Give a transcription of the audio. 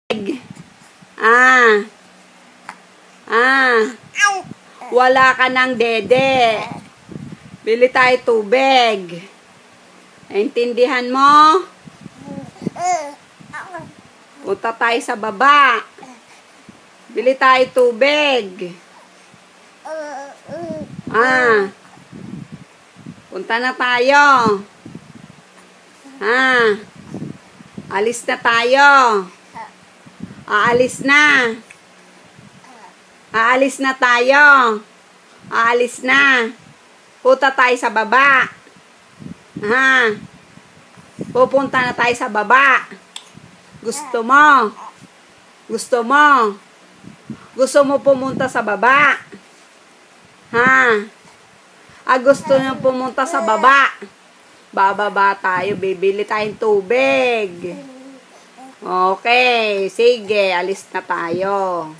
Ah. Wala ka ng dede. Bili tayo tubig. Naintindihan mo? Punta tayo sa baba. Bili tayo tubig. Punta na tayo. Alis na tayo. Aalis na. Aalis na tayo. Aalis na. Punta tayo sa baba. Pupunta na tayo sa baba. Gusto mo? Gusto mo? Gusto mo pumunta sa baba? Gusto nyo pumunta sa baba? Bababa tayo. Bibili tayong tubig. Okay. Sige. Alis na tayo.